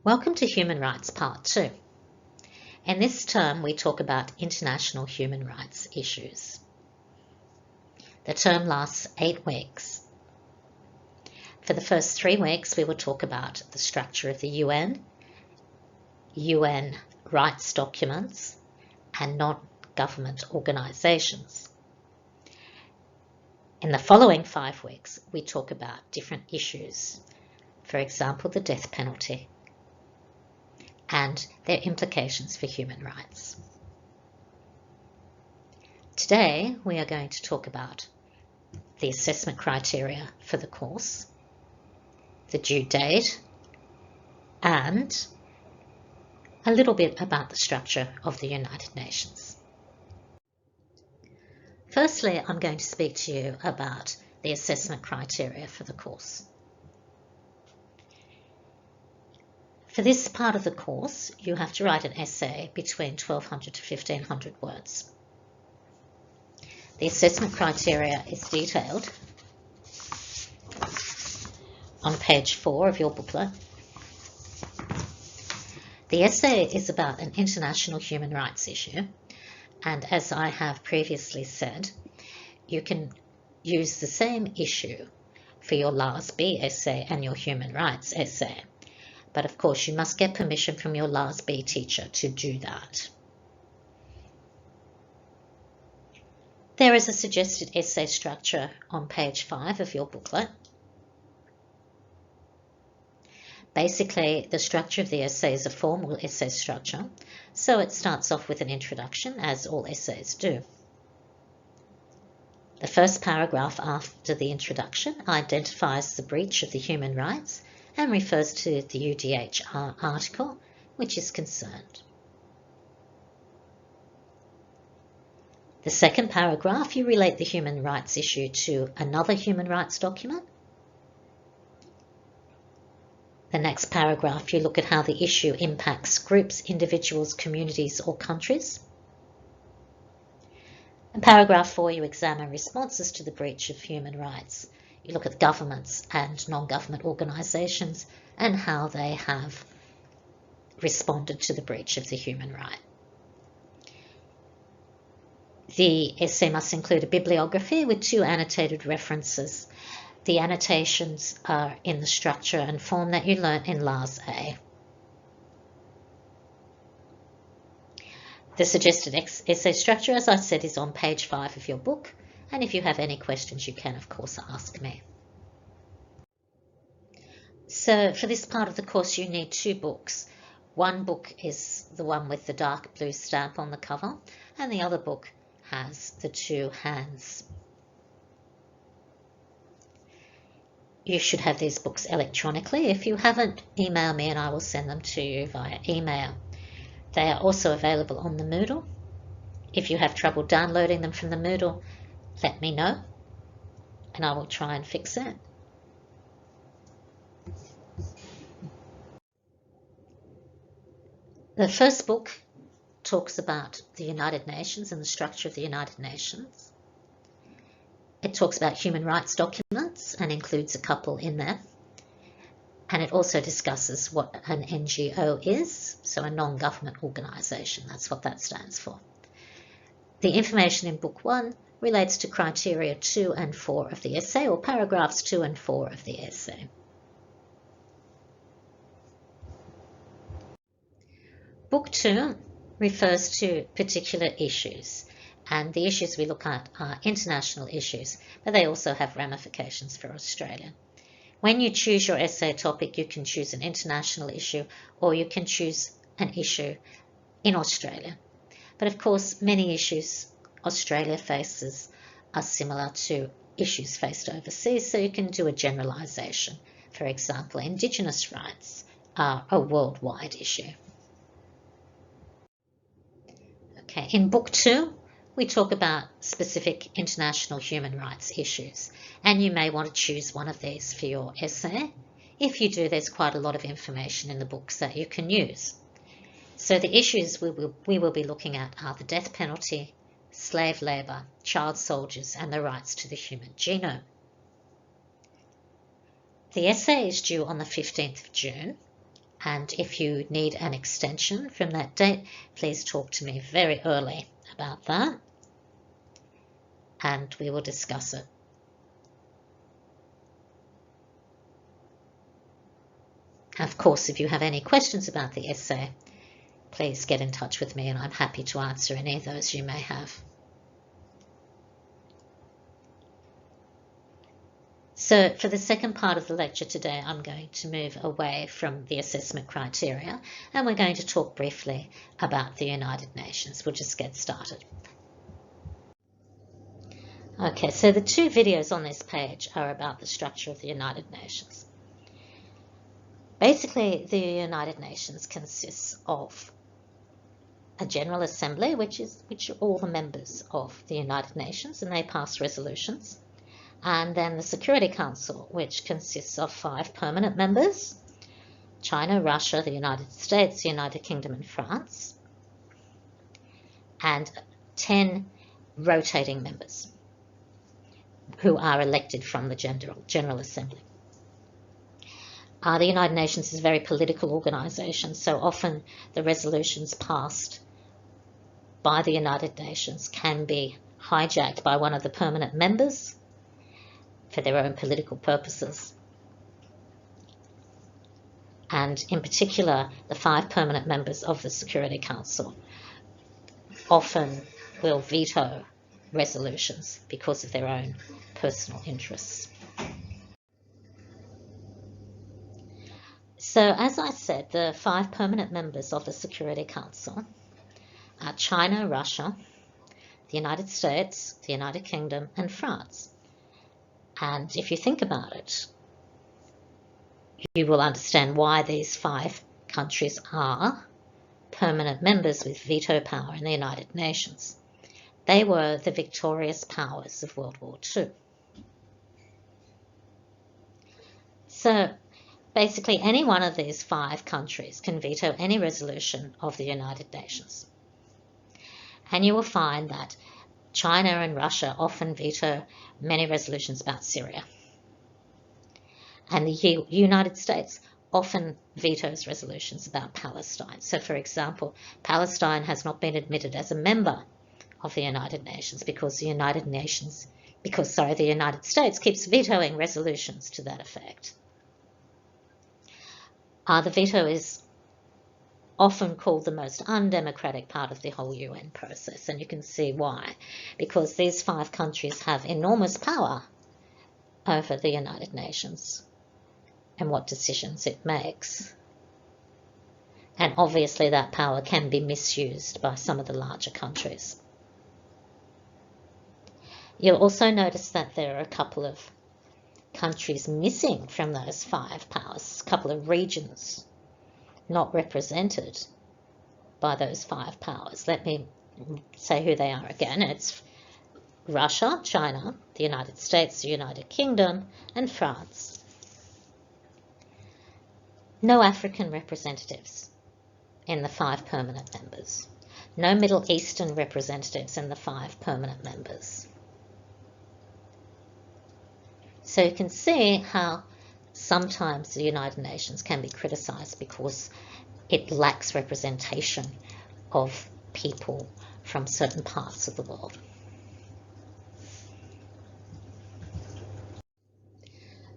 Welcome to Human Rights Part 2. In this term, we talk about international human rights issues. The term lasts 8 weeks. For the first 3 weeks, we will talk about the structure of the UN rights documents, and non-government organisations. In the following 5 weeks, we talk about different issues, for example, the death penalty, and their implications for human rights. Today, we are going to talk about the assessment criteria for the course, the due date, and a little bit about the structure of the United Nations. Firstly, I'm going to speak to you about the assessment criteria for the course. For this part of the course, you have to write an essay between 1,200 to 1,500 words. The assessment criteria is detailed on page 4 of your booklet. The essay is about an international human rights issue, and as I have previously said, you can use the same issue for your LAS B essay and your human rights essay. But of course, you must get permission from your LAS B teacher to do that. There is a suggested essay structure on page 5 of your booklet. Basically, the structure of the essay is a formal essay structure, so it starts off with an introduction, as all essays do. The first paragraph after the introduction identifies the breach of the human rights and refers to the UDHR article which is concerned. The second paragraph, you relate the human rights issue to another human rights document. The next paragraph, you look at how the issue impacts groups, individuals, communities, or countries. In paragraph 4, you examine responses to the breach of human rights. You look at governments and non-government organisations and how they have responded to the breach of the human right. The essay must include a bibliography with 2 annotated references. The annotations are in the structure and form that you learnt in LAS A. The suggested essay structure, as I said, is on page 5 of your book, and if you have any questions, you can, of course, ask me. So for this part of the course, you need 2 books. One book is the one with the dark blue stamp on the cover, and the other book has the 2 hands. You should have these books electronically. If you haven't, email me and I will send them to you via email. They are also available on the Moodle. If you have trouble downloading them from the Moodle, let me know and I will try and fix it. The first book talks about the United Nations and the structure of the United Nations. It talks about human rights documents and includes a couple in there. And it also discusses what an NGO is, so a non-government organisation, that's what that stands for. The information in Book 1 relates to criteria 2 and 4 of the essay, or paragraphs 2 and 4 of the essay. Book 2 refers to particular issues, and the issues we look at are international issues, but they also have ramifications for Australia. When you choose your essay topic, you can choose an international issue or you can choose an issue in Australia. But of course, many issues Australia faces are similar to issues faced overseas, so you can do a generalisation. For example, Indigenous rights are a worldwide issue. Okay, in Book 2, we talk about specific international human rights issues, and you may want to choose one of these for your essay. If you do, there's quite a lot of information in the books that you can use. So the issues we will be looking at are the death penalty, slave labour, child soldiers, and the rights to the human genome. The essay is due on the 15th of June, And if you need an extension from that date, please talk to me very early about that, and we will discuss it. Of course, if you have any questions about the essay, please get in touch with me and I'm happy to answer any of those you may have. So for the second part of the lecture today, I'm going to move away from the assessment criteria and we're going to talk briefly about the United Nations. We'll just get started. Okay, so the two videos on this page are about the structure of the United Nations. Basically, the United Nations consists of a General Assembly, which are all the members of the United Nations, and they pass resolutions. And then the Security Council, which consists of 5 permanent members: China, Russia, the United States, the United Kingdom, and France, and 10 rotating members who are elected from the General Assembly. The United Nations is a very political organisation, so often the resolutions passed by the United Nations can be hijacked by one of the permanent members for their own political purposes. And in particular, the 5 permanent members of the Security Council often will veto resolutions because of their own personal interests. So, as I said, the 5 permanent members of the Security Council are China, Russia, the United States, the United Kingdom, and France. And if you think about it, you will understand why these 5 countries are permanent members with veto power in the United Nations. They were the victorious powers of World War II. So basically, any one of these 5 countries can veto any resolution of the United Nations. And you will find that China and Russia often veto many resolutions about Syria. And the United States often vetoes resolutions about Palestine. So, for example, Palestine has not been admitted as a member of the United Nations because the United States keeps vetoing resolutions to that effect. The veto is often called the most undemocratic part of the whole UN process, and you can see why. Because these 5 countries have enormous power over the United Nations and what decisions it makes. And obviously that power can be misused by some of the larger countries. You'll also notice that there are a couple of countries missing from those 5 powers, a couple of regions not represented by those 5 powers. Let me say who they are again. It's Russia, China, the United States, the United Kingdom, and France. No African representatives in the 5 permanent members. No Middle Eastern representatives in the 5 permanent members. So you can see how sometimes the United Nations can be criticised because it lacks representation of people from certain parts of the world.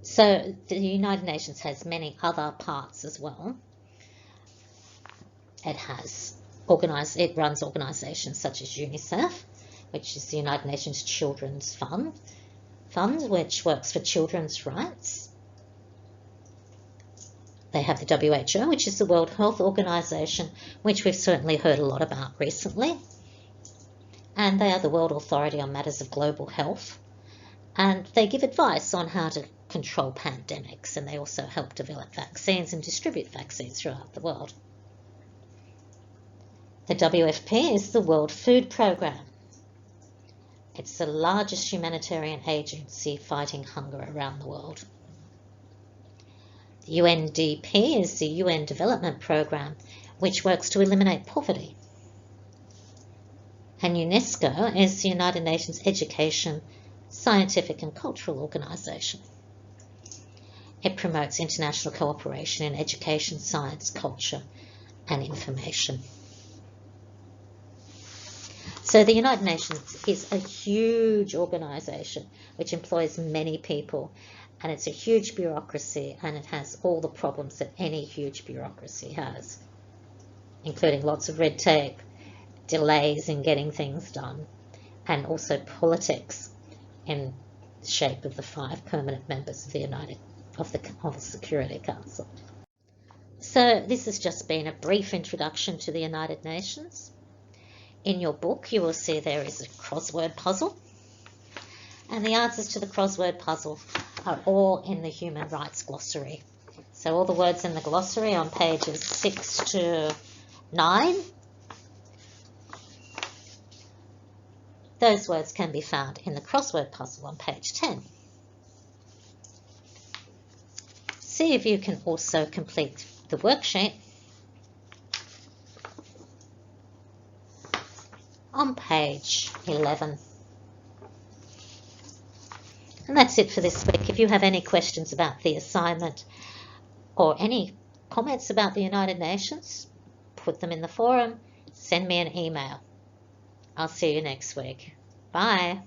So the United Nations has many other parts as well. It runs organisations such as UNICEF, which is the United Nations Children's Fund, which works for children's rights. They have the WHO, which is the World Health Organization, which we've certainly heard a lot about recently. And they are the World Authority on Matters of Global Health. And they give advice on how to control pandemics, and they also help develop vaccines and distribute vaccines throughout the world. The WFP is the World Food Programme. It's the largest humanitarian agency fighting hunger around the world. The UNDP is the UN Development Programme, which works to eliminate poverty. And UNESCO is the United Nations Education, Scientific and Cultural Organisation. It promotes international cooperation in education, science, culture, and information. So the United Nations is a huge organisation which employs many people, and it's a huge bureaucracy, and it has all the problems that any huge bureaucracy has, including lots of red tape, delays in getting things done, and also politics in the shape of the 5 permanent members of the Security Council. So this has just been a brief introduction to the United Nations. In your book, you will see there is a crossword puzzle, and the answers to the crossword puzzle are all in the Human Rights Glossary. So all the words in the glossary on pages 6 to 9, those words can be found in the crossword puzzle on page 10. See if you can also complete the worksheet on page 11. And that's it for this week. If you have any questions about the assignment or any comments about the United Nations, put them in the forum, send me an email. I'll see you next week. Bye.